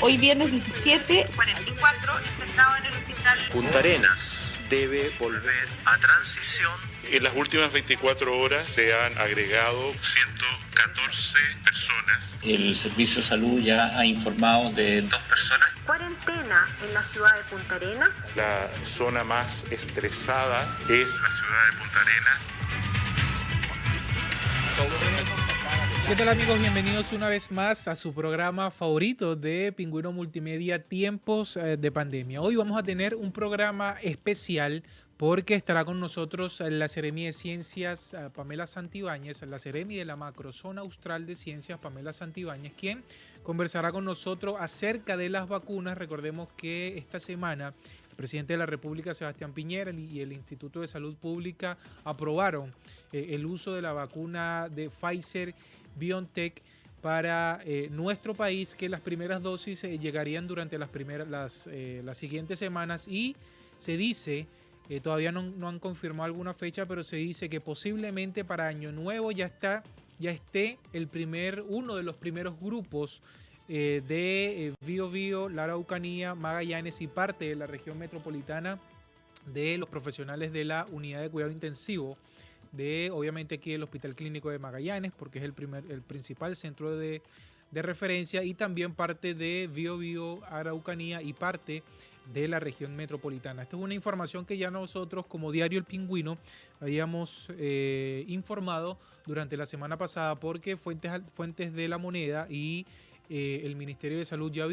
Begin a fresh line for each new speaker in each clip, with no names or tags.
Hoy viernes 17:44, internado en el hospital.
Punta Arenas debe volver a transición.
En las últimas 24 horas se han agregado 114 personas.
El Servicio de Salud ya ha informado de 2 personas.
Cuarentena en la ciudad de Punta Arenas.
La zona más estresada es la ciudad de Punta Arenas.
¿Qué tal, amigos? Bienvenidos una vez más a su programa favorito de Pingüino Multimedia, Tiempos de Pandemia. Hoy vamos a tener un programa especial porque estará con nosotros la Seremi de Ciencias Pamela Santibáñez, la Seremi de la Macrozona Austral de Ciencias Pamela Santibáñez, quien conversará con nosotros acerca de las vacunas. Recordemos que esta semana el presidente de la República, Sebastián Piñera, y el Instituto de Salud Pública aprobaron el uso de la vacuna de Pfizer BioNTech para nuestro país, que las primeras dosis llegarían durante las siguientes semanas, y se dice, todavía no han confirmado alguna fecha, pero se dice que posiblemente para Año Nuevo ya esté uno de los primeros grupos de Biobío, la Araucanía, Magallanes y parte de la región metropolitana de los profesionales de la unidad de cuidado intensivo obviamente aquí el Hospital Clínico de Magallanes, porque es el principal centro de referencia, y también parte de Biobío, Araucanía y parte de la región metropolitana. Esta es una información que ya nosotros como Diario El Pingüino habíamos informado durante la semana pasada, porque fuentes de La Moneda y el Ministerio de Salud ya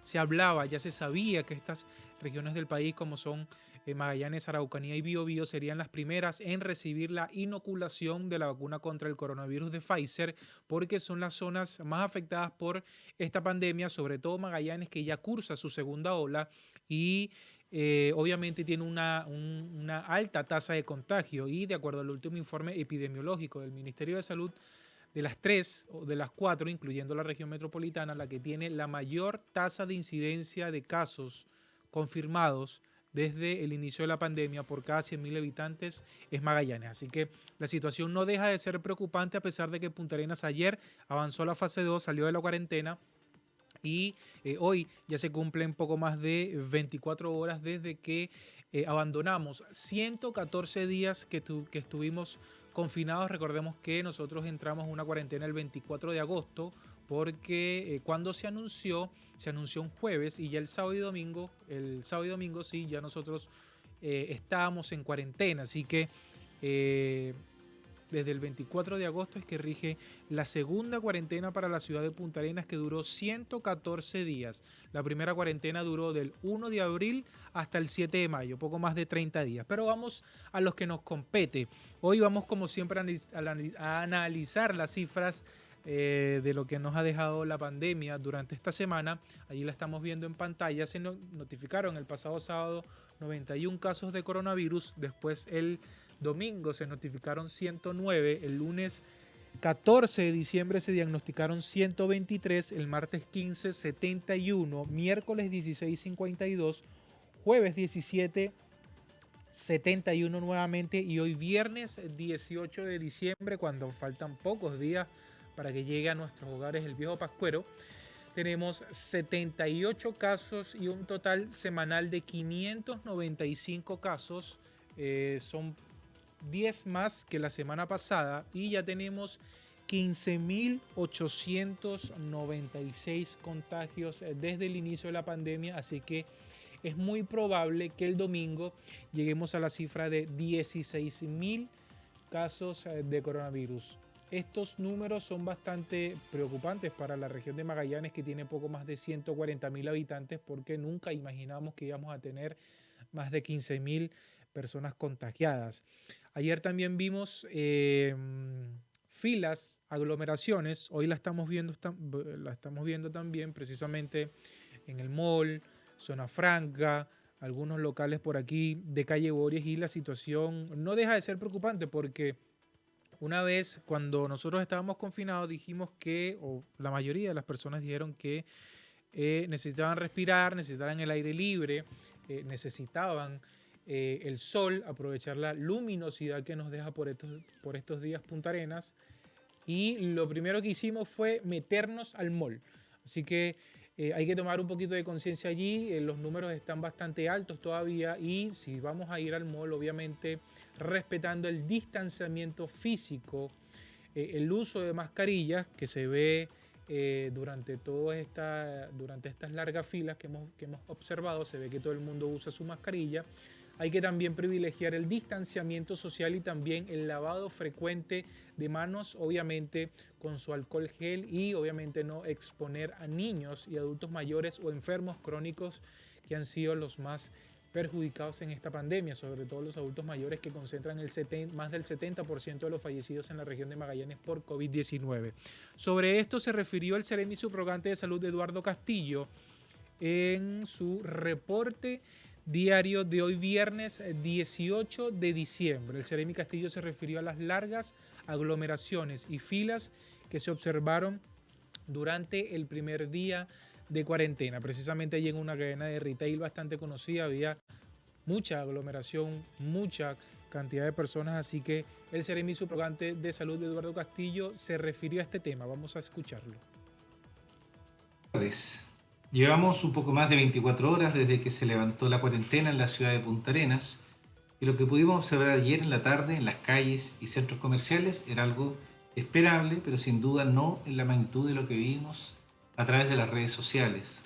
se sabía que estas regiones del país, como son Magallanes, Araucanía y Biobío, serían las primeras en recibir la inoculación de la vacuna contra el coronavirus de Pfizer, porque son las zonas más afectadas por esta pandemia, sobre todo Magallanes, que ya cursa su segunda ola y obviamente tiene una alta tasa de contagio. Y de acuerdo al último informe epidemiológico del Ministerio de Salud, de las 3 o de las 4, incluyendo la región metropolitana, la que tiene la mayor tasa de incidencia de casos confirmados desde el inicio de la pandemia por cada 100.000 habitantes es Magallanes. Así que la situación no deja de ser preocupante, a pesar de que Punta Arenas ayer avanzó a la fase 2, salió de la cuarentena, y hoy ya se cumplen poco más de 24 horas desde que abandonamos 114 días que estuvimos confinados. Recordemos que nosotros entramos en una cuarentena el 24 de agosto, porque cuando se anunció un jueves, y ya el sábado y domingo sí, ya nosotros estábamos en cuarentena. Así que desde el 24 de agosto es que rige la segunda cuarentena para la ciudad de Punta Arenas, que duró 114 días. La primera cuarentena duró del 1 de abril hasta el 7 de mayo, poco más de 30 días. Pero vamos a los que nos compete. Hoy vamos, como siempre, a analizar las cifras de lo que nos ha dejado la pandemia durante esta semana. Allí la estamos viendo en pantalla. Se notificaron el pasado sábado 91 casos de coronavirus. Después el domingo se notificaron 109. El lunes 14 de diciembre se diagnosticaron 123. El martes 15, 71. Miércoles 16, 52. Jueves 17, 71 nuevamente. Y hoy viernes 18 de diciembre, cuando faltan pocos días para que llegue a nuestros hogares el viejo pascuero, tenemos 78 casos y un total semanal de 595 casos. Son 10 más que la semana pasada, y ya tenemos 15.896 contagios desde el inicio de la pandemia. Así que es muy probable que el domingo lleguemos a la cifra de 16.000 casos de coronavirus. Estos números son bastante preocupantes para la región de Magallanes, que tiene poco más de 140.000 habitantes, porque nunca imaginamos que íbamos a tener más de 15.000 personas contagiadas. Ayer también vimos filas, aglomeraciones. Hoy la estamos viendo también precisamente en el mall, Zona Franca, algunos locales por aquí de calle Borges, y la situación no deja de ser preocupante, porque una vez, cuando nosotros estábamos confinados, dijimos o la mayoría de las personas dijeron que necesitaban respirar, necesitaban el aire libre, necesitaban el sol, aprovechar la luminosidad que nos deja por estos días Punta Arenas. Y lo primero que hicimos fue meternos al mall Así que hay que tomar un poquito de conciencia allí. Los números están bastante altos todavía y si vamos a ir al mall, obviamente respetando el distanciamiento físico, el uso de mascarillas que se ve durante estas largas filas que hemos observado, se ve que todo el mundo usa su mascarilla. Hay que también privilegiar el distanciamiento social y también el lavado frecuente de manos, obviamente con su alcohol gel, y obviamente no exponer a niños y adultos mayores o enfermos crónicos que han sido los más perjudicados en esta pandemia, sobre todo los adultos mayores que concentran más del 70% de los fallecidos en la región de Magallanes por COVID-19. Sobre esto se refirió el Seremi subrogante de Salud Eduardo Castillo en su reporte diario de hoy viernes 18 de diciembre. El Seremi Castillo se refirió a las largas aglomeraciones y filas que se observaron durante el primer día de cuarentena. Precisamente allí en una cadena de retail bastante conocida había mucha aglomeración, mucha cantidad de personas, así que el Seremi subrogante de Salud de Eduardo Castillo se refirió a este tema. Vamos a escucharlo.
Llevamos un poco más de 24 horas desde que se levantó la cuarentena en la ciudad de Punta Arenas y lo que pudimos observar ayer en la tarde en las calles y centros comerciales era algo esperable, pero sin duda no en la magnitud de lo que vimos a través de las redes sociales.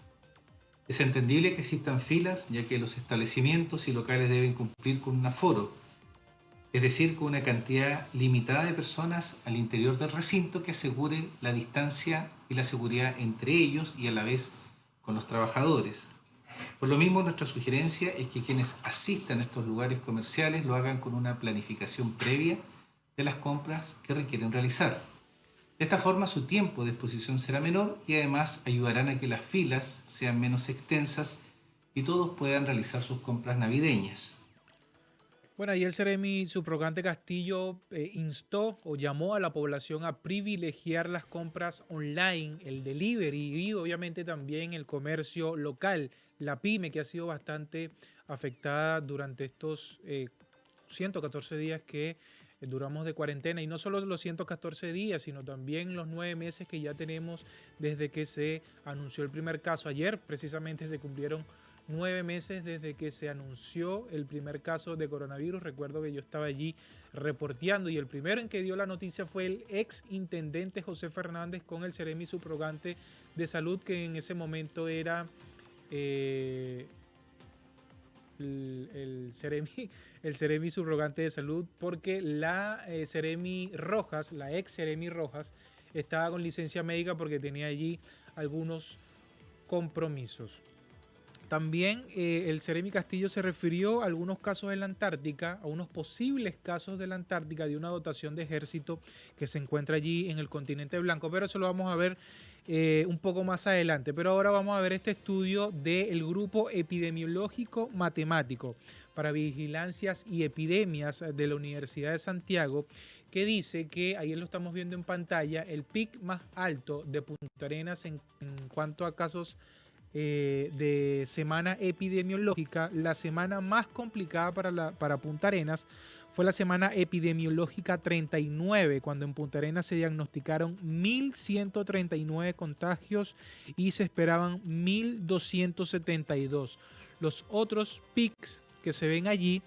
Es entendible que existan filas, ya que los establecimientos y locales deben cumplir con un aforo, es decir, con una cantidad limitada de personas al interior del recinto que asegure la distancia y la seguridad entre ellos y a la vez con los trabajadores. Por lo mismo, nuestra sugerencia es que quienes asistan a estos lugares comerciales lo hagan con una planificación previa de las compras que requieren realizar. De esta forma, su tiempo de exposición será menor y además ayudarán a que las filas sean menos extensas y todos puedan realizar sus compras navideñas.
Bueno, ayer el Seremi subrogante Castillo instó o llamó a la población a privilegiar las compras online, el delivery y obviamente también el comercio local, la pyme, que ha sido bastante afectada durante estos 114 días que duramos de cuarentena, y no solo los 114 días, sino también los 9 meses que ya tenemos desde que se anunció el primer caso. Ayer precisamente se cumplieron 9 meses desde que se anunció el primer caso de coronavirus. Recuerdo que yo estaba allí reporteando y el primero en que dio la noticia fue el ex intendente José Fernández con el Seremi subrogante de Salud, que en ese momento era el Seremi subrogante de Salud, porque la Seremi Rojas, la ex Seremi Rojas, estaba con licencia médica porque tenía allí algunos compromisos. También el Seremi Castillo se refirió a algunos casos en la Antártica, a unos posibles casos de la Antártica de una dotación de ejército que se encuentra allí en el continente blanco, pero eso lo vamos a ver un poco más adelante. Pero ahora vamos a ver este estudio del Grupo Epidemiológico Matemático para Vigilancias y Epidemias de la Universidad de Santiago, que dice que, ahí lo estamos viendo en pantalla, el pic más alto de Punta Arenas en cuanto a casos de semana epidemiológica. La semana más complicada para Punta Arenas fue la semana epidemiológica 39, cuando en Punta Arenas se diagnosticaron 1.139 contagios y se esperaban 1.272. Los otros pics que se ven allí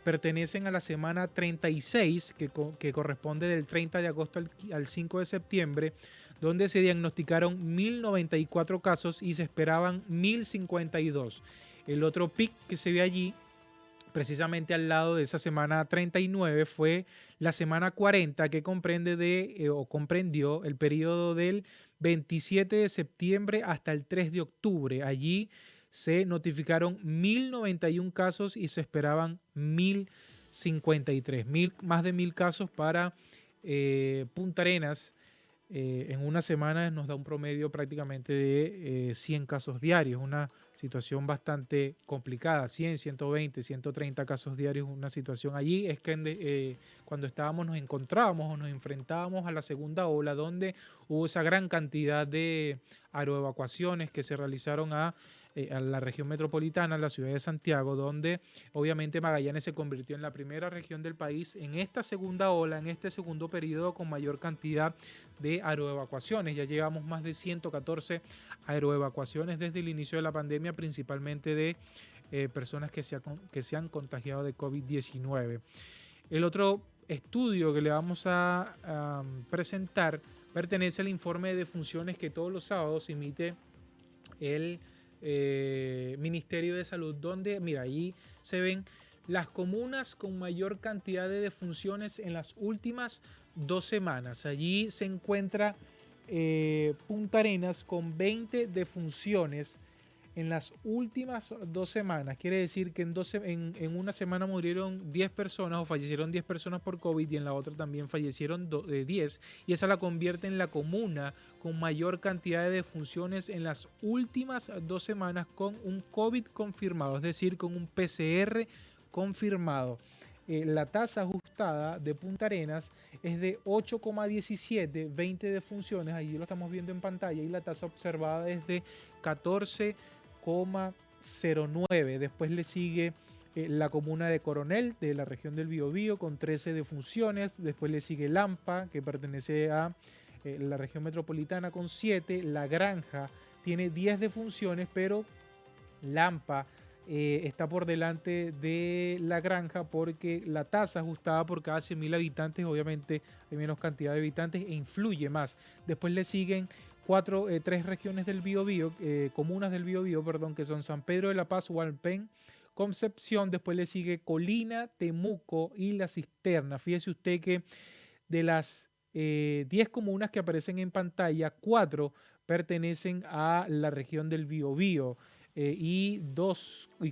pertenecen a la semana 36, que corresponde del 30 de agosto al 5 de septiembre, donde se diagnosticaron 1.094 casos y se esperaban 1.052. El otro pic que se ve allí, precisamente al lado de esa semana 39, fue la semana 40, que comprendió el periodo del 27 de septiembre hasta el 3 de octubre. Allí se notificaron 1.091 casos y se esperaban 1.053. Más de 1.000 casos para Punta Arenas. En una semana nos da un promedio prácticamente de 100 casos diarios, una situación bastante complicada. 100, 120, 130 casos diarios, una situación allí. Es que cuando nos encontrábamos o nos enfrentábamos a la segunda ola, donde hubo esa gran cantidad de aeroevacuaciones que se realizaron a a la región metropolitana, la ciudad de Santiago, donde obviamente Magallanes se convirtió en la primera región del país en esta segunda ola, en este segundo periodo con mayor cantidad de aeroevacuaciones. Ya llevamos más de 114 aeroevacuaciones desde el inicio de la pandemia, principalmente de personas que se han contagiado de COVID-19. El otro estudio que le vamos a presentar pertenece al informe de defunciones que todos los sábados emite el Ministerio de Salud, donde, mira, ahí se ven las comunas con mayor cantidad de defunciones en las últimas 2 semanas. Allí se encuentra Punta Arenas con 20 defunciones en las últimas 2 semanas. Quiere decir que en una semana murieron 10 personas o fallecieron 10 personas por COVID y en la otra también fallecieron 10, y esa la convierte en la comuna con mayor cantidad de defunciones en las últimas 2 semanas con un COVID confirmado, es decir, con un PCR confirmado. La tasa ajustada de Punta Arenas es de 8,17, 20 defunciones, ahí lo estamos viendo en pantalla, y la tasa observada es de 14,09. Después le sigue la comuna de Coronel, de la región del Biobío, con 13 defunciones. Después le sigue Lampa, que pertenece a la región metropolitana, con 7. La Granja tiene 10 defunciones, pero Lampa está por delante de La Granja porque la tasa ajustada por cada 100.000 habitantes, obviamente hay menos cantidad de habitantes e influye más. Después le siguen 3 regiones del Biobío, comunas del Biobío, perdón, que son San Pedro de la Paz, Hualpén, Concepción. Después le sigue Colina, Temuco y La Cisterna. Fíjese usted que de las 10 comunas que aparecen en pantalla, 4 pertenecen a la región del Biobío. Y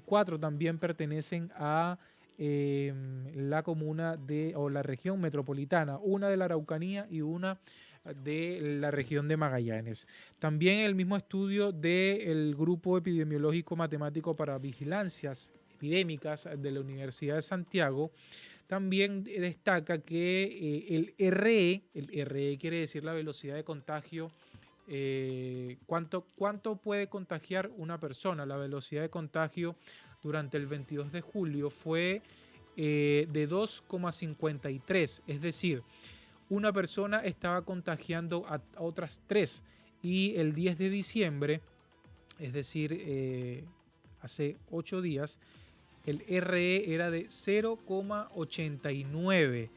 4 también pertenecen a la comuna o la región metropolitana, una de la Araucanía y una de la región de Magallanes. También el mismo estudio del Grupo Epidemiológico Matemático para Vigilancias Epidémicas de la Universidad de Santiago también destaca que el RE quiere decir la velocidad de contagio. ¿Cuánto puede contagiar una persona? La velocidad de contagio durante el 22 de julio fue de 2,53, es decir, una persona estaba contagiando a otras 3, y el 10 de diciembre, es decir, hace 8 días, el RE era de 0,89.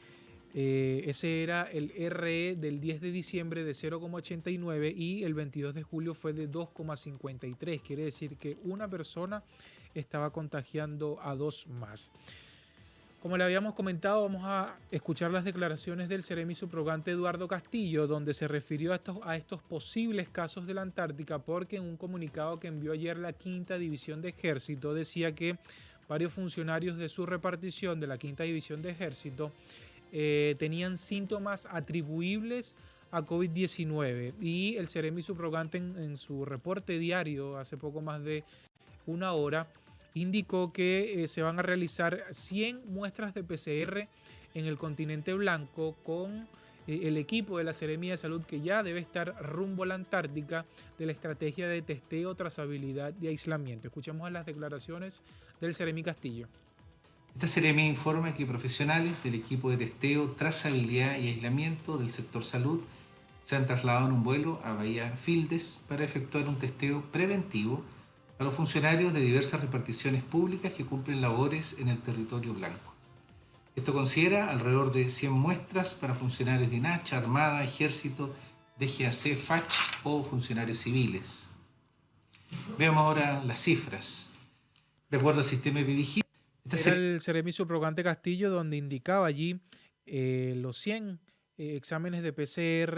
Ese era el RE del 10 de diciembre de 0,89 y el 22 de julio fue de 2,53. Quiere decir que una persona estaba contagiando a 2 más. Como le habíamos comentado, vamos a escuchar las declaraciones del Seremi subrogante Eduardo Castillo, donde se refirió a estos posibles casos de la Antártica, porque en un comunicado que envió ayer la 5ª División de Ejército decía que varios funcionarios de su repartición de la 5ª División de Ejército tenían síntomas atribuibles a COVID-19, y el Seremi subrogante en su reporte diario hace poco más de una hora indicó que se van a realizar 100 muestras de PCR en el continente blanco con el equipo de la Seremía de Salud, que ya debe estar rumbo a la Antártica, de la estrategia de testeo, trazabilidad y aislamiento. Escuchemos a las declaraciones del Seremi Castillo.
Esta Seremía informa que profesionales del equipo de testeo, trazabilidad y aislamiento del sector salud se han trasladado en un vuelo a Bahía Fildes para efectuar un testeo preventivo a los funcionarios de diversas reparticiones públicas que cumplen labores en el territorio blanco. Esto considera alrededor de 100 muestras para funcionarios de INACH, Armada, Ejército, DGAC, FACH o funcionarios civiles. Veamos ahora las cifras. De acuerdo al sistema Epivigil,
era el Seremi subrogante Castillo, donde indicaba allí los 100 exámenes de PCR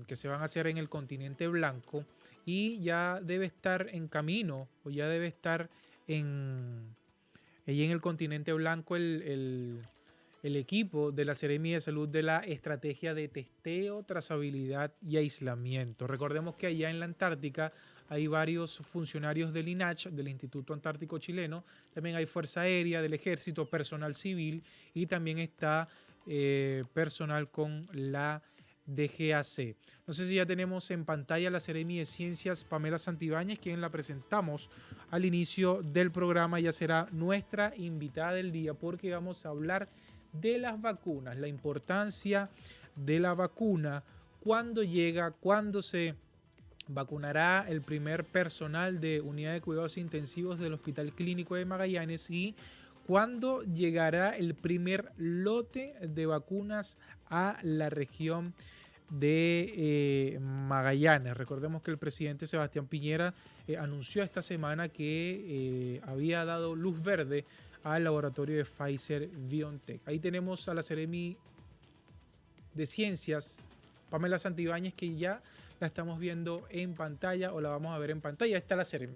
que se van a hacer en el continente blanco, y ya debe estar en camino, o ya debe estar allí en el continente blanco el equipo de la Seremi de Salud de la estrategia de testeo, trazabilidad y aislamiento. Recordemos que allá en la Antártica hay varios funcionarios del INACH, del Instituto Antártico Chileno, también hay Fuerza Aérea, del Ejército, personal civil, y también está personal con la DGAC. No sé si ya tenemos en pantalla la Seremi de Ciencias Pamela Santibáñez, quien la presentamos al inicio del programa. Ya será nuestra invitada del día porque vamos a hablar de las vacunas, la importancia de la vacuna, cuándo llega, cuándo se vacunará el primer personal de unidad de cuidados intensivos del Hospital Clínico de Magallanes y cuándo llegará el primer lote de vacunas a la región de Magallanes. Recordemos que el presidente Sebastián Piñera anunció esta semana que había dado luz verde al laboratorio de Pfizer-BioNTech. Ahí tenemos a la Seremi de Ciencias, Pamela Santibáñez, que ya la estamos viendo en pantalla o la vamos a ver en pantalla. Ahí está la Seremi.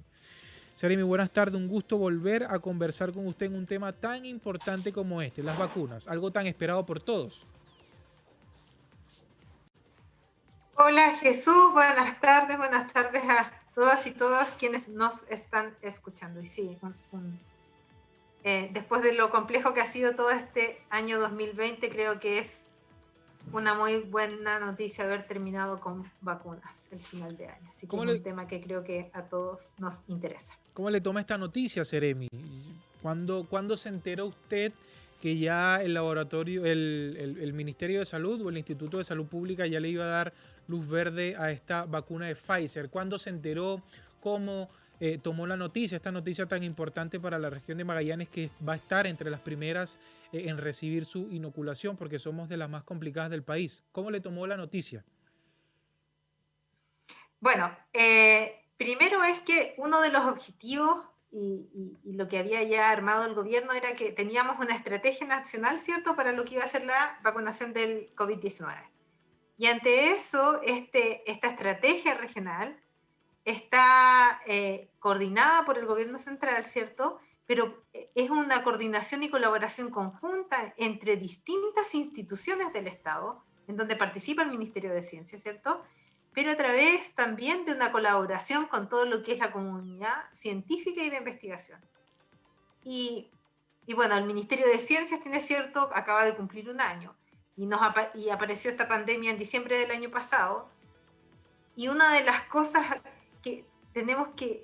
Seremi, buenas tardes. Un gusto volver a conversar con usted en un tema tan importante como este, las vacunas, algo tan esperado por todos.
Hola Jesús, buenas tardes a todas y todos quienes nos están escuchando. Y sí, después de lo complejo que ha sido todo este año 2020, creo que es una muy buena noticia haber terminado con vacunas el final de año. Así que es un tema que creo que a todos nos interesa.
¿Cómo le toma esta noticia, Seremi? ¿Cuándo se enteró usted que ya el laboratorio, el Ministerio de Salud o el Instituto de Salud Pública ya le iba a dar luz verde a esta vacuna de Pfizer? ¿Cuándo se enteró? ¿Cómo tomó la noticia, esta noticia tan importante para la región de Magallanes, que va a estar entre las primeras en recibir su inoculación porque somos de las más complicadas del país? ¿Cómo le tomó la noticia?
Bueno, primero es que uno de los objetivos y lo que había ya armado el gobierno era que teníamos una estrategia nacional, ¿cierto?, para lo que iba a ser la vacunación del COVID-19. Y ante eso, esta estrategia regional está coordinada por el gobierno central, ¿cierto?, pero es una coordinación y colaboración conjunta entre distintas instituciones del Estado, en donde participa el Ministerio de Ciencia, ¿cierto?, pero a través también de una colaboración con todo lo que es la comunidad científica y de investigación. Y bueno, el Ministerio de Ciencias, tiene cierto, acaba de cumplir un año, y apareció esta pandemia en diciembre del año pasado, y una de las cosas que tenemos que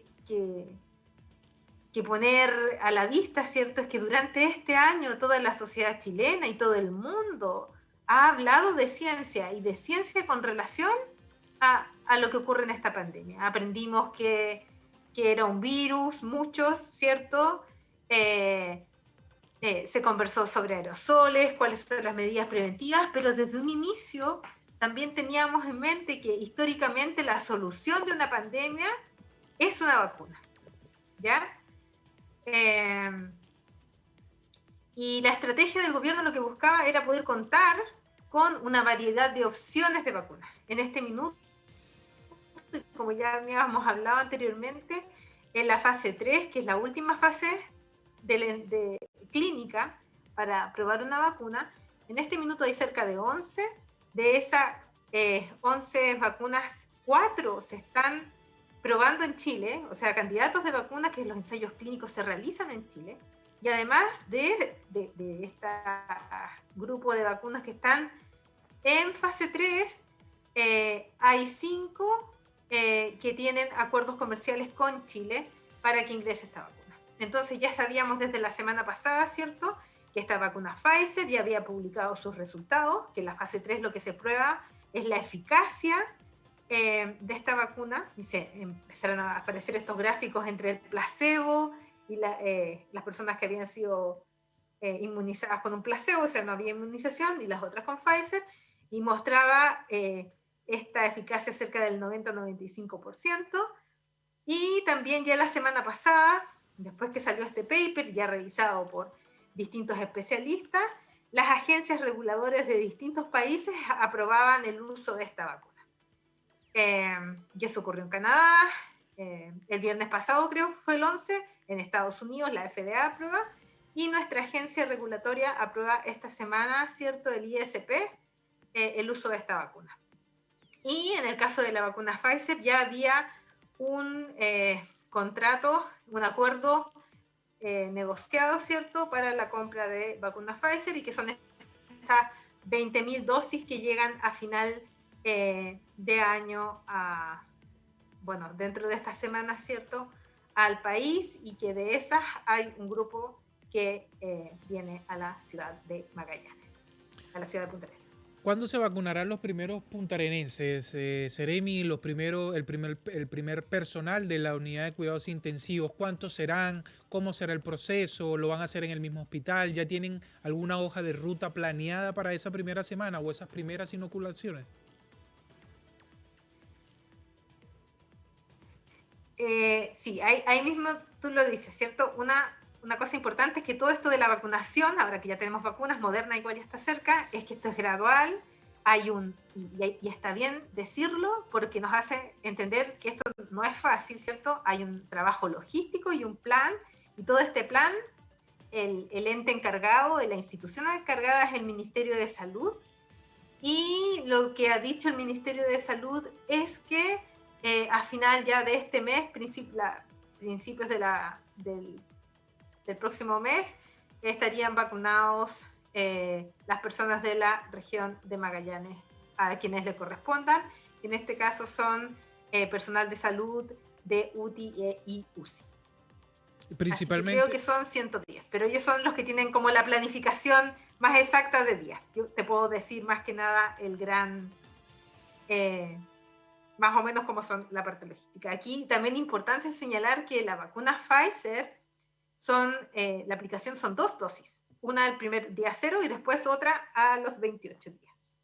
poner a la vista, ¿cierto?, es que durante este año toda la sociedad chilena y todo el mundo ha hablado de ciencia, y de ciencia con relación a lo que ocurre en esta pandemia. Aprendimos que era un virus, muchos, ¿cierto? Se conversó sobre aerosoles, cuáles son las medidas preventivas, pero desde un inicio también teníamos en mente que históricamente la solución de una pandemia es una vacuna, ¿ya? Y la estrategia del gobierno lo que buscaba era poder contar con una variedad de opciones de vacunas. En este minuto, como ya habíamos hablado anteriormente, en la fase 3, que es la última fase de clínica para probar una vacuna, en este minuto hay cerca de 11. De esas 11 vacunas, 4 se están probando en Chile, o sea, candidatos de vacunas que los ensayos clínicos se realizan en Chile. Y además de este grupo de vacunas que están en fase 3, hay 5 que tienen acuerdos comerciales con Chile para que ingrese esta vacuna. Entonces ya sabíamos desde la semana pasada, ¿cierto?, que esta vacuna Pfizer ya había publicado sus resultados, que en la fase 3 lo que se prueba es la eficacia de esta vacuna, y se empezaron a aparecer estos gráficos entre el placebo y las personas que habían sido inmunizadas con un placebo, o sea, no había inmunización, y las otras con Pfizer, y mostraba esta eficacia cerca del 90-95%, y también ya la semana pasada, después que salió este paper, ya revisado por distintos especialistas, las agencias reguladoras de distintos países aprobaban el uso de esta vacuna. Y eso ocurrió en Canadá, el viernes pasado creo fue el 11, en Estados Unidos la FDA aprueba, y nuestra agencia regulatoria aprueba esta semana, ¿cierto?, el ISP, el uso de esta vacuna. Y en el caso de la vacuna Pfizer ya había un contrato, un acuerdo negociado, ¿cierto?, para la compra de vacunas Pfizer, y que son estas 20.000 dosis que llegan a final de año a, bueno, dentro de esta semana, ¿cierto?, al país, y que de esas hay un grupo que viene a la ciudad de Magallanes, a la ciudad de Punta Arenas.
¿Cuándo se vacunarán los primeros puntarenenses, Seremi, el primer personal de la unidad de cuidados intensivos? ¿Cuántos serán? ¿Cómo será el proceso? ¿Lo van a hacer en el mismo hospital? ¿Ya tienen alguna hoja de ruta planeada para esa primera semana o esas primeras inoculaciones?
Sí, ahí mismo tú lo dices, ¿cierto? Una cosa importante es que todo esto de la vacunación, ahora que ya tenemos vacunas, Moderna igual ya está cerca, es que esto es gradual, y está bien decirlo porque nos hace entender que esto no es fácil, ¿cierto? Hay un trabajo logístico y un plan, y todo este plan, el ente encargado, la institución encargada es el Ministerio de Salud, y lo que ha dicho el Ministerio de Salud es que a final ya de este mes, principios del próximo mes, estarían vacunados las personas de la región de Magallanes, a quienes le correspondan. En este caso son personal de salud de UTI y UCI.
Principalmente.
Creo que son 110, pero ellos son los que tienen como la planificación más exacta de días. Yo te puedo decir más que nada más o menos cómo son la parte logística. Aquí también es importante señalar que la vacuna Pfizer la aplicación son 2 dosis, una al primer día 0 y después otra a los 28 días.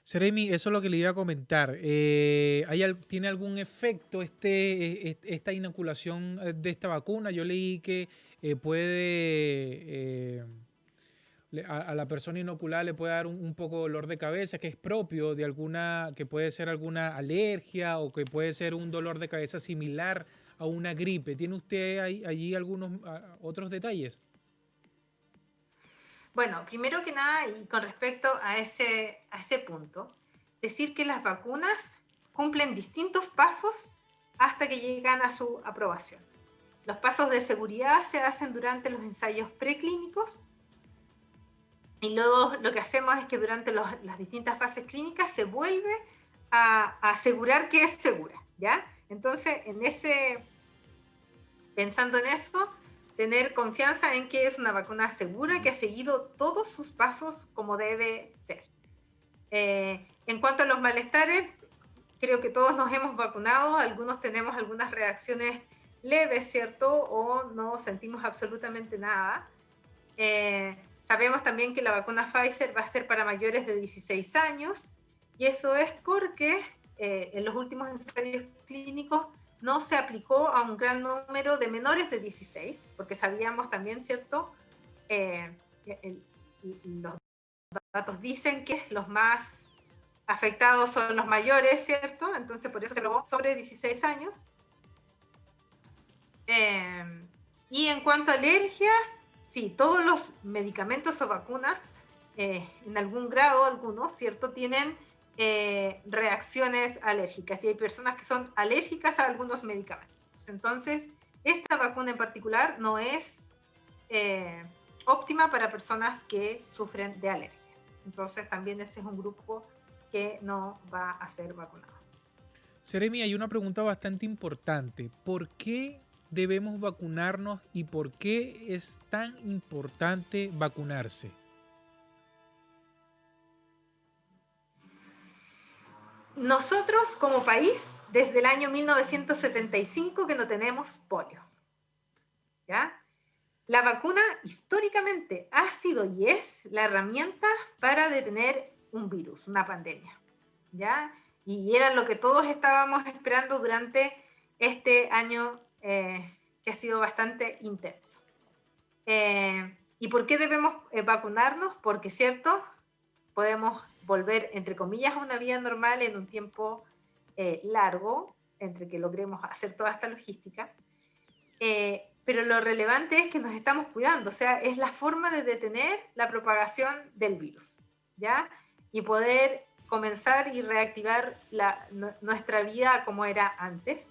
Seremi, eso es lo que le iba a comentar. ¿Tiene algún efecto esta inoculación de esta vacuna? Yo leí que a la persona inoculada le puede dar un poco de dolor de cabeza, que es propio de que puede ser alguna alergia o que puede ser un dolor de cabeza similar a una gripe. ¿Tiene usted allí algunos otros detalles?
Bueno, primero que nada, y con respecto a ese punto, decir que las vacunas cumplen distintos pasos hasta que llegan a su aprobación. Los pasos de seguridad se hacen durante los ensayos preclínicos, y luego lo que hacemos es que durante las distintas fases clínicas se vuelve a asegurar que es segura, ¿ya? Entonces, pensando en eso, tener confianza en que es una vacuna segura, que ha seguido todos sus pasos como debe ser. En cuanto a los malestares, creo que todos nos hemos vacunado, algunos tenemos algunas reacciones leves, ¿cierto? O no sentimos absolutamente nada. Sabemos también que la vacuna Pfizer va a ser para mayores de 16 años, y eso es porque en los últimos ensayos clínicos no se aplicó a un gran número de menores de 16, porque sabíamos también, ¿cierto? Los datos dicen que los más afectados son los mayores, ¿cierto? Entonces por eso se aprobó sobre 16 años. Y en cuanto a alergias, sí, todos los medicamentos o vacunas, en algún grado, algunos, ¿cierto?, tienen reacciones alérgicas, y hay personas que son alérgicas a algunos medicamentos. Entonces, esta vacuna en particular no es óptima para personas que sufren de alergias. Entonces, también ese es un grupo que no va a ser vacunado.
Seremi, hay una pregunta bastante importante. ¿Por qué debemos vacunarnos y por qué es tan importante vacunarse?
Nosotros como país, desde el año 1975 que no tenemos polio, ¿ya? La vacuna históricamente ha sido y es la herramienta para detener un virus, una pandemia, ¿ya? Y era lo que todos estábamos esperando durante este año que ha sido bastante intenso. ¿Y por qué debemos vacunarnos? Porque, ¿cierto?, podemos volver, entre comillas, a una vida normal en un tiempo largo, entre que logremos hacer toda esta logística. Pero lo relevante es que nos estamos cuidando, o sea, es la forma de detener la propagación del virus, ¿ya? Y poder comenzar y reactivar nuestra vida como era antes.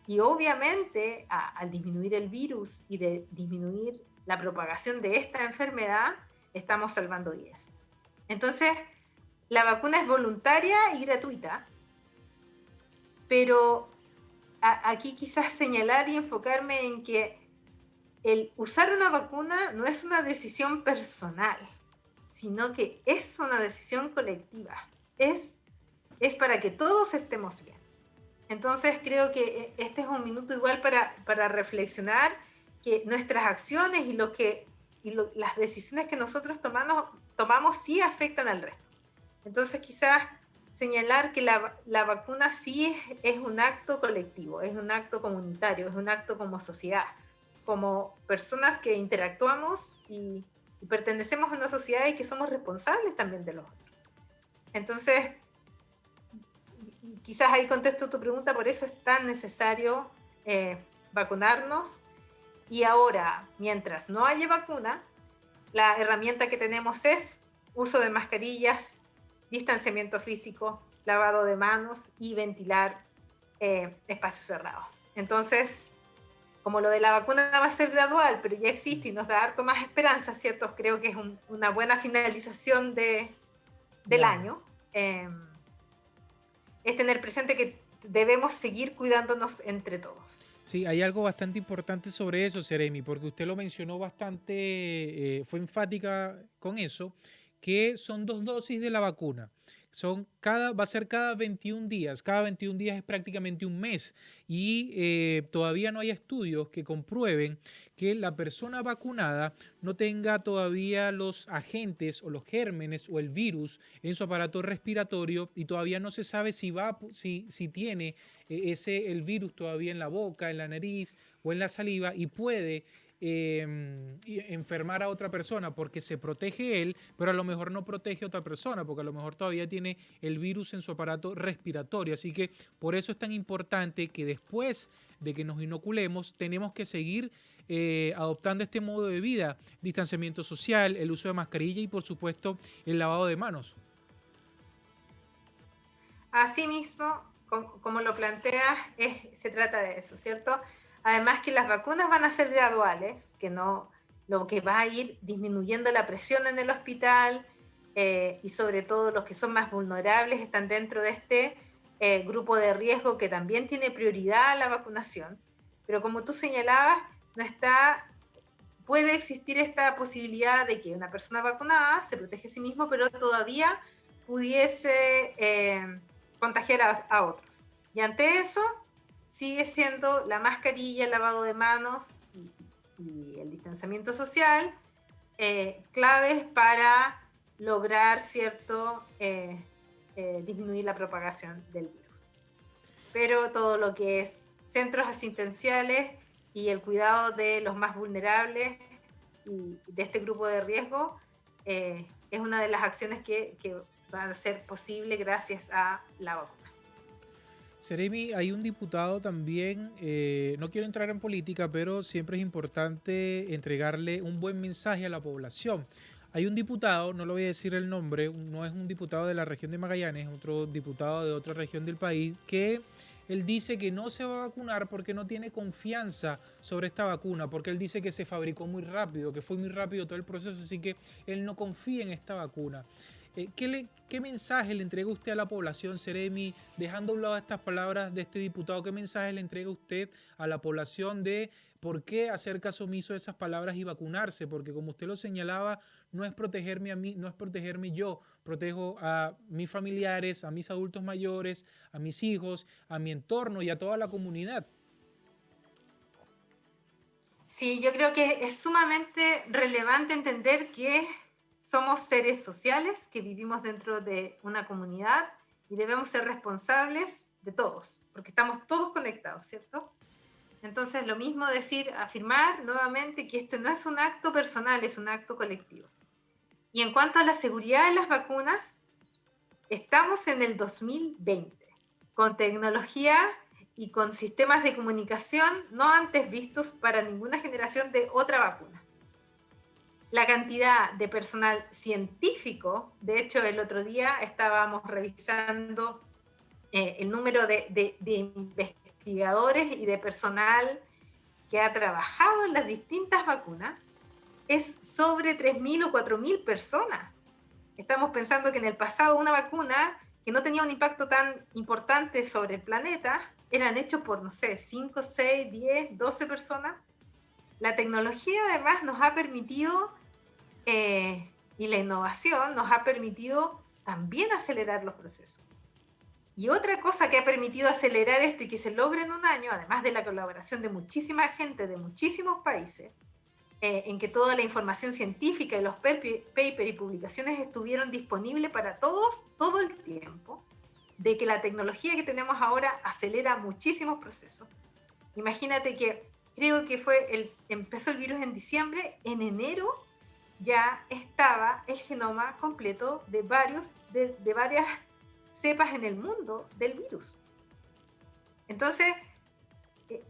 Y obviamente, al disminuir el virus y de disminuir la propagación de esta enfermedad, estamos salvando vidas. Entonces, la vacuna es voluntaria y gratuita, pero aquí quizás señalar y enfocarme en que el usar una vacuna no es una decisión personal, sino que es una decisión colectiva. Es para que todos estemos bien. Entonces creo que este es un minuto igual para reflexionar que nuestras acciones y las decisiones que nosotros tomamos sí afectan al resto. Entonces quizás señalar que la vacuna sí es un acto colectivo, es un acto comunitario, es un acto como sociedad, como personas que interactuamos y pertenecemos a una sociedad y que somos responsables también de los otros. Entonces, quizás ahí contesto tu pregunta, por eso es tan necesario vacunarnos. Y ahora, mientras no haya vacuna, la herramienta que tenemos es uso de mascarillas, distanciamiento físico, lavado de manos y ventilar espacios cerrados. Entonces, como lo de la vacuna va a ser gradual, pero ya existe y nos da harto más esperanza, ¿cierto? Creo que es una buena finalización del año. Es tener presente que debemos seguir cuidándonos entre todos.
Sí, hay algo bastante importante sobre eso, Seremi, porque usted lo mencionó bastante, fue enfática con eso, que son 2 dosis de la vacuna. Va a ser cada 21 días. Cada 21 días es prácticamente un mes. Y todavía no hay estudios que comprueben que la persona vacunada no tenga todavía los agentes o los gérmenes o el virus en su aparato respiratorio, y todavía no se sabe si tiene el virus todavía en la boca, en la nariz o en la saliva, y puede enfermar a otra persona, porque se protege él, pero a lo mejor no protege a otra persona, porque a lo mejor todavía tiene el virus en su aparato respiratorio. Así que por eso es tan importante que después de que nos inoculemos tenemos que seguir adoptando este modo de vida: distanciamiento social, el uso de mascarilla y por supuesto el lavado de manos.
Asimismo, como lo planteas, se trata de eso, ¿cierto? Además que las vacunas van a ser graduales, que no, lo que va a ir disminuyendo la presión en el hospital, y sobre todo los que son más vulnerables están dentro de este grupo de riesgo que también tiene prioridad a la vacunación. Pero como tú señalabas, puede existir esta posibilidad de que una persona vacunada se protege a sí mismo, pero todavía pudiese contagiar a otros. Y ante eso, sigue siendo la mascarilla, el lavado de manos y el distanciamiento social claves para lograr, ¿cierto?, disminuir la propagación del virus. Pero todo lo que es centros asistenciales y el cuidado de los más vulnerables y de este grupo de riesgo es una de las acciones que van a ser posible gracias a la vacuna.
Seremi, hay un diputado también, no quiero entrar en política, pero siempre es importante entregarle un buen mensaje a la población. Hay un diputado, no le voy a decir el nombre, no es un diputado de la región de Magallanes, es otro diputado de otra región del país, que él dice que no se va a vacunar porque no tiene confianza sobre esta vacuna, porque él dice que se fabricó muy rápido, que fue muy rápido todo el proceso, así que él no confía en esta vacuna. ¿Qué mensaje le entrega usted a la población, Seremi, dejando a un lado estas palabras de este diputado? ¿Qué mensaje le entrega usted a la población de por qué hacer caso omiso de esas palabras y vacunarse? Porque como usted lo señalaba, no es protegerme a mí, no es protegerme yo, protejo a mis familiares, a mis adultos mayores, a mis hijos, a mi entorno y a toda la comunidad.
Sí, yo creo que es sumamente relevante entender que somos seres sociales que vivimos dentro de una comunidad y debemos ser responsables de todos, porque estamos todos conectados, ¿cierto? Entonces, lo mismo afirmar nuevamente que esto no es un acto personal, es un acto colectivo. Y en cuanto a la seguridad de las vacunas, estamos en el 2020, con tecnología y con sistemas de comunicación no antes vistos para ninguna generación de otra vacuna. La cantidad de personal científico, de hecho el otro día estábamos revisando el número de investigadores y de personal que ha trabajado en las distintas vacunas, es sobre 3.000 o 4.000 personas. Estamos pensando que en el pasado una vacuna que no tenía un impacto tan importante sobre el planeta, eran hechos por, no sé, 5, 6, 10, 12 personas. La tecnología además nos ha permitido, y la innovación nos ha permitido también acelerar los procesos. Y otra cosa que ha permitido acelerar esto y que se logre en un año, además de la colaboración de muchísima gente de muchísimos países, en que toda la información científica y los papers y publicaciones estuvieron disponibles para todos todo el tiempo, de que la tecnología que tenemos ahora acelera muchísimos procesos. Imagínate que creo que empezó el virus en diciembre, en enero ya estaba el genoma completo de varias cepas en el mundo del virus. Entonces,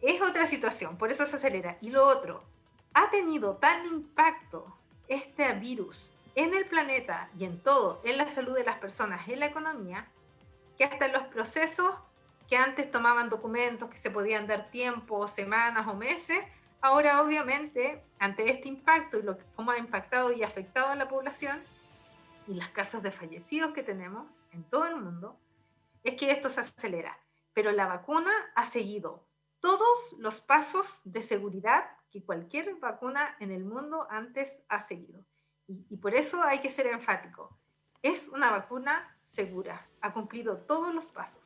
es otra situación, por eso se acelera. Y lo otro, ha tenido tal impacto este virus en el planeta y en todo, en la salud de las personas, en la economía, que hasta los procesos que antes tomaban documentos que se podían dar tiempo, semanas o meses, ahora obviamente, ante este impacto y cómo ha impactado y afectado a la población, y los casos de fallecidos que tenemos en todo el mundo, es que esto se acelera. Pero la vacuna ha seguido todos los pasos de seguridad que cualquier vacuna en el mundo antes ha seguido. Y por eso hay que ser enfático. Es una vacuna segura, ha cumplido todos los pasos.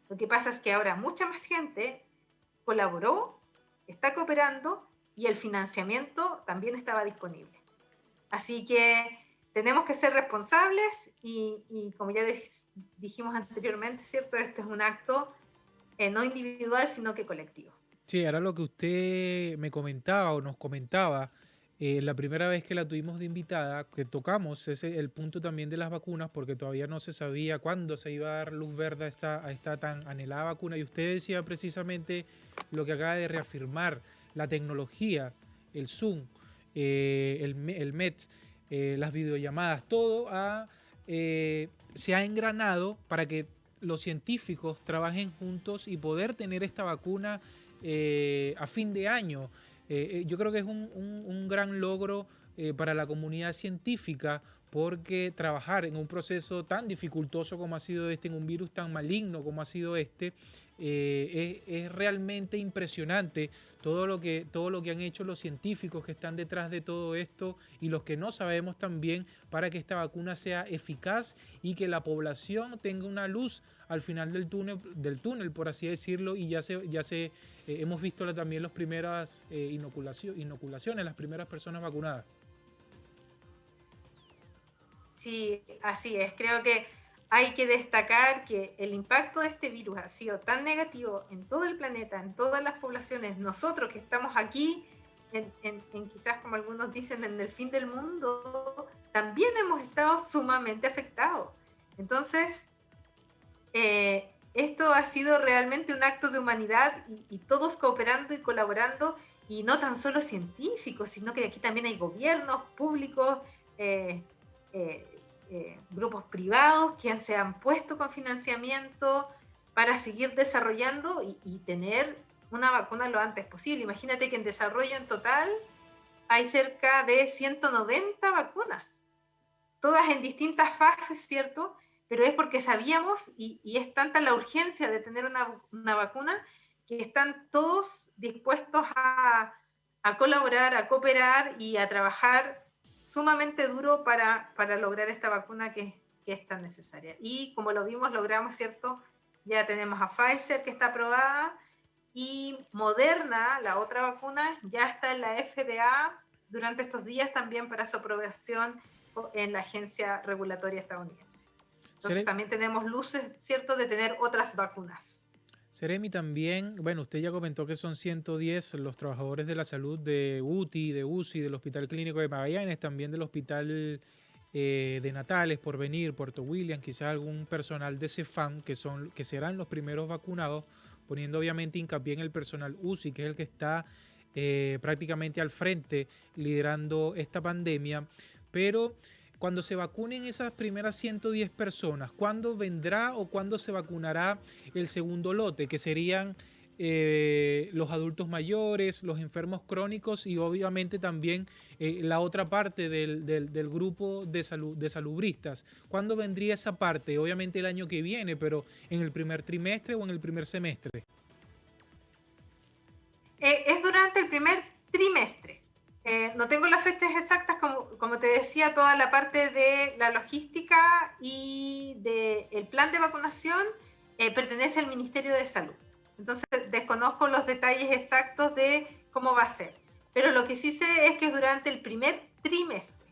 Lo que pasa es que ahora mucha más gente colaboró, está cooperando y el financiamiento también estaba disponible. Así que tenemos que ser responsables y como ya dijimos anteriormente, ¿cierto? Esto es un acto no individual, sino que colectivo.
Sí, era lo que usted me comentaba o nos comentaba la primera vez que la tuvimos de invitada, que tocamos el punto también de las vacunas, porque todavía no se sabía cuándo se iba a dar luz verde a esta tan anhelada vacuna. Y usted decía precisamente lo que acaba de reafirmar, la tecnología, el Zoom, el MET, las videollamadas, todo se ha engranado para que los científicos trabajen juntos y poder tener esta vacuna a fin de año. Yo creo que es un gran logro para la comunidad científica, porque trabajar en un proceso tan dificultoso como ha sido este, en un virus tan maligno como ha sido este, es realmente impresionante todo lo que han hecho los científicos que están detrás de todo esto y los que no sabemos también, para que esta vacuna sea eficaz y que la población tenga una luz al final del túnel, por así decirlo, y hemos visto también las primeras inoculaciones, las primeras personas vacunadas.
Sí, así es. Creo que hay que destacar que el impacto de este virus ha sido tan negativo en todo el planeta, en todas las poblaciones. Nosotros que estamos aquí, en quizás como algunos dicen, en el fin del mundo, también hemos estado sumamente afectados. Entonces, esto ha sido realmente un acto de humanidad y todos cooperando y colaborando, y no tan solo científicos, sino que aquí también hay gobiernos públicos, grupos privados que se han puesto con financiamiento para seguir desarrollando y tener una vacuna lo antes posible. Imagínate que en desarrollo en total hay cerca de 190 vacunas, todas en distintas fases, ¿cierto? Pero es porque sabíamos y es tanta la urgencia de tener una vacuna que están todos dispuestos a colaborar, a cooperar y a trabajar sumamente duro para lograr esta vacuna que es tan necesaria. Y como lo vimos, logramos, ¿cierto? Ya tenemos a Pfizer, que está aprobada, y Moderna, la otra vacuna, ya está en la FDA durante estos días también para su aprobación en la agencia regulatoria estadounidense. Entonces también tenemos luces, ¿cierto?, de tener otras vacunas.
Seremi, también, bueno, usted ya comentó que son 110 los trabajadores de la salud de UTI, de UCI, del Hospital Clínico de Magallanes, también del Hospital de Natales, Porvenir, Puerto William, quizás algún personal de CEFAM, que serán los primeros vacunados, poniendo obviamente hincapié en el personal UCI, que es el que está prácticamente al frente liderando esta pandemia. Pero cuando se vacunen esas primeras 110 personas, ¿cuándo vendrá o cuándo se vacunará el segundo lote? Que serían los adultos mayores, los enfermos crónicos y obviamente también la otra parte del grupo de salubristas. ¿Cuándo vendría esa parte? Obviamente el año que viene, pero ¿en el primer trimestre o en el primer semestre?
Es durante el primer trimestre. No tengo las fechas exactas, como te decía, toda la parte de la logística y del plan de vacunación pertenece al Ministerio de Salud. Entonces desconozco los detalles exactos de cómo va a ser. Pero lo que sí sé es que es durante el primer trimestre.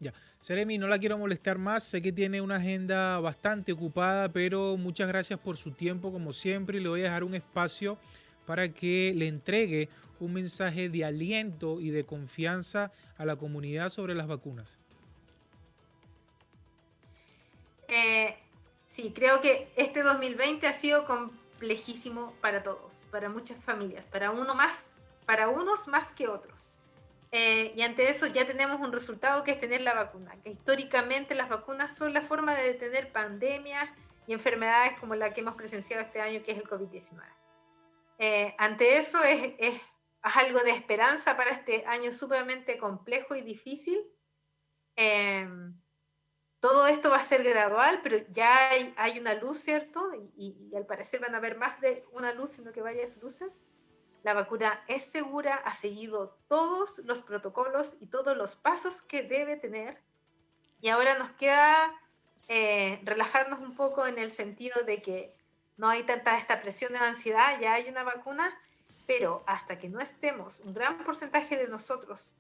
Ya. Seremi, no la quiero molestar más, sé que tiene una agenda bastante ocupada, pero muchas gracias por su tiempo como siempre y le voy a dejar un espacio para que le entregue un mensaje de aliento y de confianza a la comunidad sobre las vacunas.
Sí, creo que este 2020 ha sido complejísimo para todos, para muchas familias, para unos más que otros. Y ante eso ya tenemos un resultado que es tener la vacuna, que históricamente las vacunas son la forma de detener pandemias y enfermedades como la que hemos presenciado este año, que es el COVID-19. Ante eso es algo de esperanza para este año sumamente complejo y difícil. Todo esto va a ser gradual, pero ya hay una luz, ¿cierto? Y al parecer van a haber más de una luz, sino que varias luces. La vacuna es segura, ha seguido todos los protocolos y todos los pasos que debe tener. Y ahora nos queda relajarnos un poco en el sentido de que no hay tanta esta presión de ansiedad, ya hay una vacuna, pero hasta que no estemos un gran porcentaje de nosotros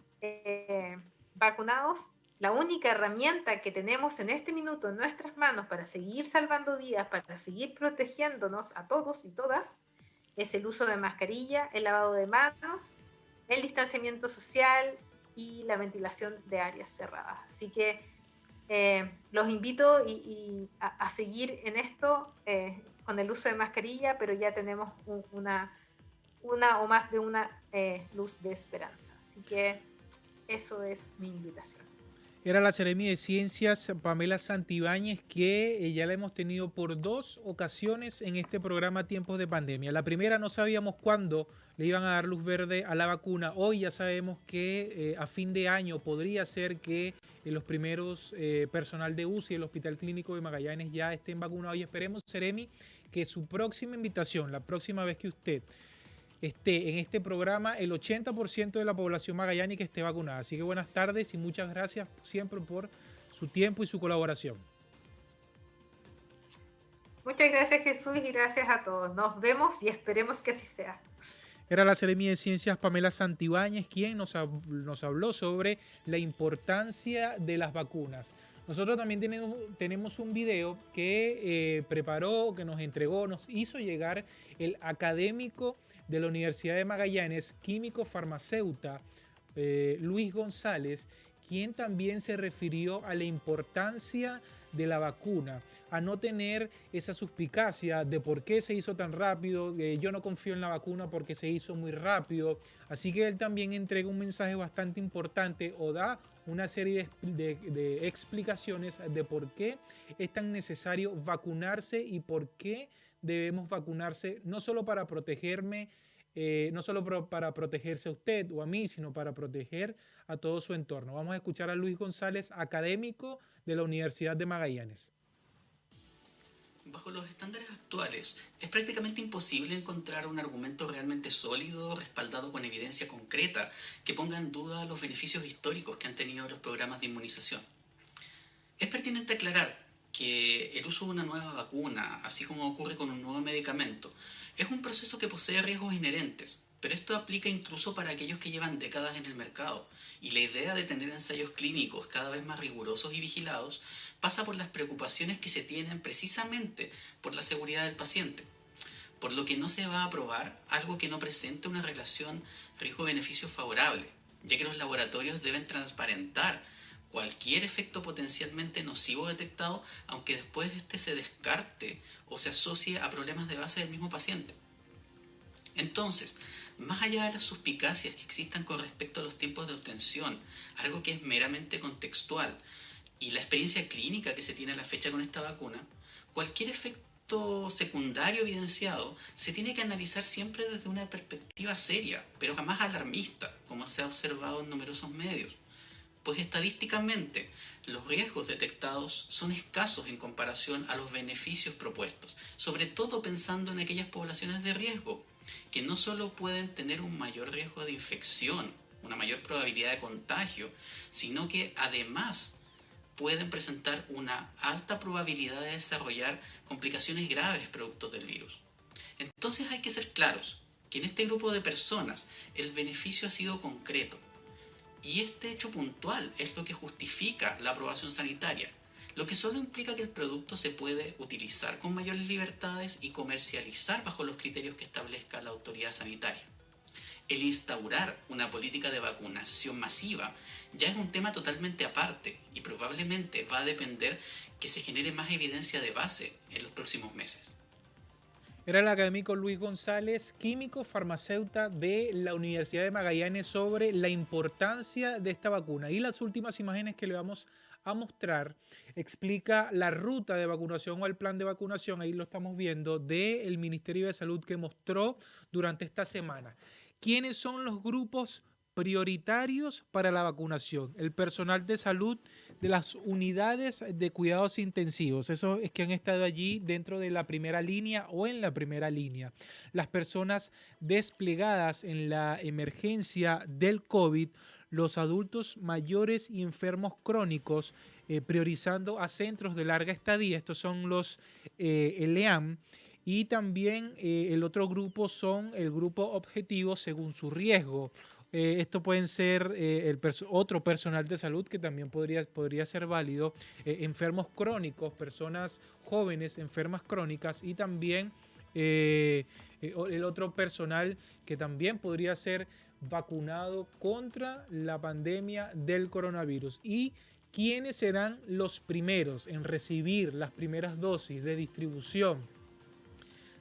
vacunados, la única herramienta que tenemos en este minuto en nuestras manos para seguir salvando vidas, para seguir protegiéndonos a todos y todas, es el uso de mascarilla, el lavado de manos, el distanciamiento social y la ventilación de áreas cerradas. Así que los invito a seguir en esto con el uso de mascarilla, pero ya tenemos una o más de una luz de esperanza. Así que eso es mi invitación.
Era la Seremi de Ciencias, Pamela Santibáñez, que ya la hemos tenido por 2 ocasiones en este programa Tiempos de Pandemia. La primera no sabíamos cuándo le iban a dar luz verde a la vacuna. Hoy ya sabemos que a fin de año podría ser que los primeros personal de UCI, el Hospital Clínico de Magallanes, ya estén vacunados. Y esperemos, Seremi, que su próxima invitación, la próxima vez que usted esté en este programa, el 80% de la población magallánica esté vacunada. Así que buenas tardes y muchas gracias siempre por su tiempo y su colaboración.
Muchas gracias, Jesús, y gracias a todos. Nos vemos y esperemos que así sea.
Era la Seremi de Ciencias Pamela Santibáñez quien nos habló sobre la importancia de las vacunas. Nosotros también tenemos un video que preparó, que nos entregó, nos hizo llegar el académico de la Universidad de Magallanes, químico farmacéutico, Luis González, quien también se refirió a la importancia de la vacuna, a no tener esa suspicacia de por qué se hizo tan rápido, yo no confío en la vacuna porque se hizo muy rápido. Así que él también entrega un mensaje bastante importante o da una serie de explicaciones de por qué es tan necesario vacunarse y por qué debemos vacunarse, no solo para protegerme, no solo para protegerse a usted o a mí, sino para proteger a todo su entorno. Vamos a escuchar a Luis González, académico de la Universidad de Magallanes.
Bajo los estándares actuales, es prácticamente imposible encontrar un argumento realmente sólido, respaldado con evidencia concreta, que ponga en duda los beneficios históricos que han tenido los programas de inmunización. Es pertinente aclarar que el uso de una nueva vacuna, así como ocurre con un nuevo medicamento, es un proceso que posee riesgos inherentes, pero esto aplica incluso para aquellos que llevan décadas en el mercado, y la idea de tener ensayos clínicos cada vez más rigurosos y vigilados pasa por las preocupaciones que se tienen precisamente por la seguridad del paciente, por lo que no se va a aprobar algo que no presente una relación riesgo-beneficio favorable, ya que los laboratorios deben transparentar cualquier efecto potencialmente nocivo detectado, aunque después este se descarte o se asocie a problemas de base del mismo paciente. Entonces, más allá de las suspicacias que existan con respecto a los tiempos de obtención, algo que es meramente contextual, y la experiencia clínica que se tiene a la fecha con esta vacuna, cualquier efecto efecto secundario evidenciado se tiene que analizar siempre desde una perspectiva seria, pero jamás alarmista, como se ha observado en numerosos medios. Pues estadísticamente los riesgos detectados son escasos en comparación a los beneficios propuestos, sobre todo pensando en aquellas poblaciones de riesgo, que no solo pueden tener un mayor riesgo de infección, una mayor probabilidad de contagio, sino que además pueden presentar una alta probabilidad de desarrollar complicaciones graves producto del virus. Entonces hay que ser claros que en este grupo de personas el beneficio ha sido concreto. Y este hecho puntual es lo que justifica la aprobación sanitaria, lo que solo implica que el producto se puede utilizar con mayores libertades y comercializar bajo los criterios que establezca la autoridad sanitaria. El instaurar una política de vacunación masiva ya es un tema totalmente aparte y probablemente va a depender que se genere más evidencia de base en los próximos meses.
Era el académico Luis González, químico farmacéutico de la Universidad de Magallanes, sobre la importancia de esta vacuna. Y las últimas imágenes que le vamos a mostrar explica la ruta de vacunación o el plan de vacunación, ahí lo estamos viendo, del Ministerio de Salud que mostró durante esta semana. ¿Quiénes son los grupos prioritarios para la vacunación? El personal de salud de las unidades de cuidados intensivos, esos es que han estado allí dentro de la primera línea o en la primera línea. Las personas desplegadas en la emergencia del COVID, los adultos mayores y enfermos crónicos, priorizando a centros de larga estadía, estos son los EAM, y también el otro grupo son el grupo objetivo según su riesgo. Esto pueden ser otro personal de salud que también podría ser válido, enfermos crónicos, personas jóvenes enfermas crónicas, y también el otro personal que también podría ser vacunado contra la pandemia del coronavirus. ¿Y quiénes serán los primeros en recibir las primeras dosis de distribución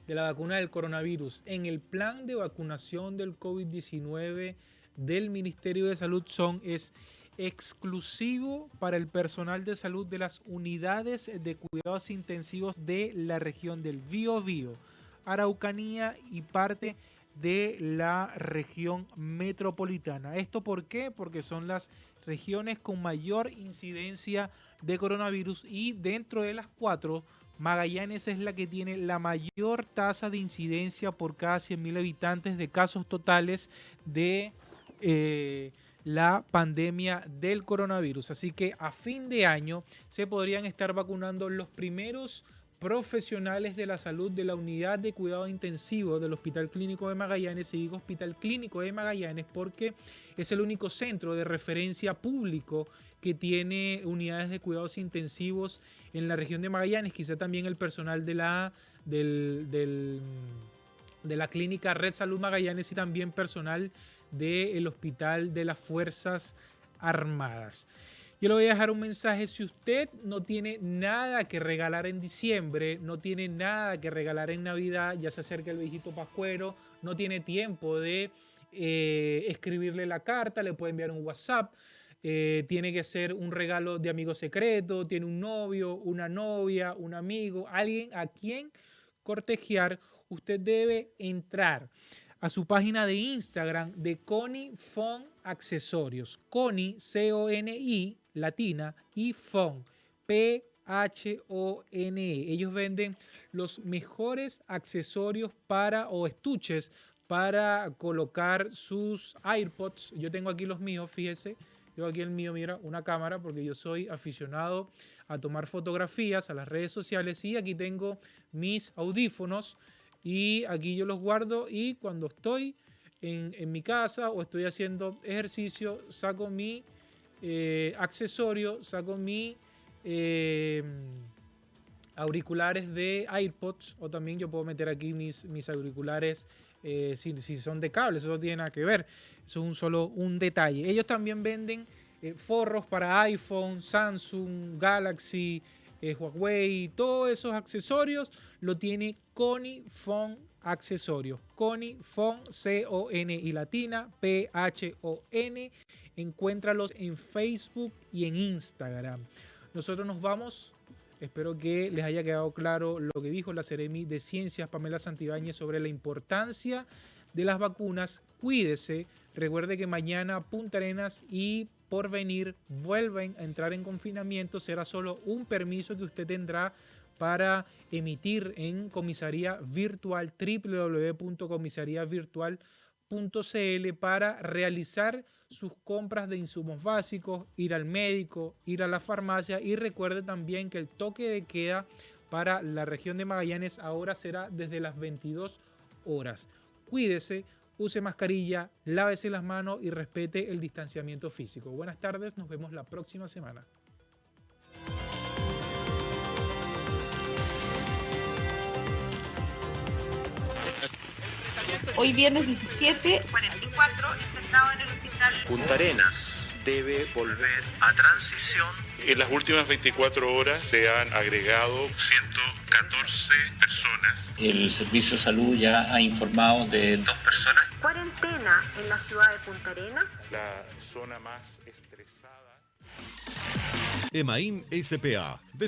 de la vacuna del coronavirus en el plan de vacunación del COVID-19 del Ministerio de Salud? Es exclusivo para el personal de salud de las unidades de cuidados intensivos de la región del Biobío, Araucanía y parte de la región metropolitana. ¿Esto por qué? Porque son las regiones con mayor incidencia de coronavirus, y dentro de las 4, Magallanes es la que tiene la mayor tasa de incidencia por cada 100.000 habitantes de casos totales de la pandemia del coronavirus. Así que a fin de año se podrían estar vacunando los primeros profesionales de la salud de la unidad de cuidado intensivo del Hospital Clínico de Magallanes. Y digo Hospital Clínico de Magallanes porque es el único centro de referencia público que tiene unidades de cuidados intensivos en la región de Magallanes. Quizá también el personal de la clínica Red Salud Magallanes y también personal del Hospital de las Fuerzas Armadas. Yo le voy a dejar un mensaje: si usted no tiene nada que regalar en diciembre, no tiene nada que regalar en Navidad, ya se acerca el viejito pascuero, no tiene tiempo de escribirle la carta, le puede enviar un WhatsApp, tiene que ser un regalo de amigo secreto, tiene un novio, una novia, un amigo, alguien a quien cortejar, usted debe entrar a su página de Instagram de Coni Fon Accesorios. Coni, C-O-N-I, latina, y Fon, P-H-O-N-E. Ellos venden los mejores accesorios o estuches para colocar sus AirPods. Yo tengo aquí los míos, fíjese. Yo aquí el mío, mira, una cámara, porque yo soy aficionado a tomar fotografías a las redes sociales, y aquí tengo mis audífonos. Y aquí yo los guardo, y cuando estoy en mi casa o estoy haciendo ejercicio, saco mi accesorio, saco mi auriculares de AirPods, o también yo puedo meter aquí mis auriculares si son de cable. Eso no tiene nada que ver, eso es solo un detalle. Ellos también venden forros para iPhone, Samsung, Galaxy, Huawei, todos esos accesorios lo tiene Coni Fon Accesorios. Coni Fon, C-O-N y latina, P-H-O-N. Encuéntralos en Facebook y en Instagram. Nosotros nos vamos Espero que les haya quedado claro lo que dijo la Seremi de Ciencias, Pamela Santibáñez, sobre la importancia de las vacunas. Cuídese. Recuerde que mañana Punta Arenas y Porvenir vuelven a entrar en confinamiento. Será solo un permiso que usted tendrá para emitir en comisaría virtual, www.comisariavirtual.cl, para realizar sus compras de insumos básicos, ir al médico, ir a la farmacia. Y recuerde también que el toque de queda para la región de Magallanes ahora será desde las 22 horas. Cuídese, use mascarilla, lávese las manos y respete el distanciamiento físico. Buenas tardes, nos vemos la próxima semana.
Hoy viernes 17,
44, internado en el hospital.
Punta Arenas debe volver a transición.
En las últimas 24 horas se han agregado 114 personas.
El Servicio de Salud ya ha informado de 2 personas.
Cuarentena en la ciudad de Punta Arenas.
La zona más estresada.
EMAIN S.p.A.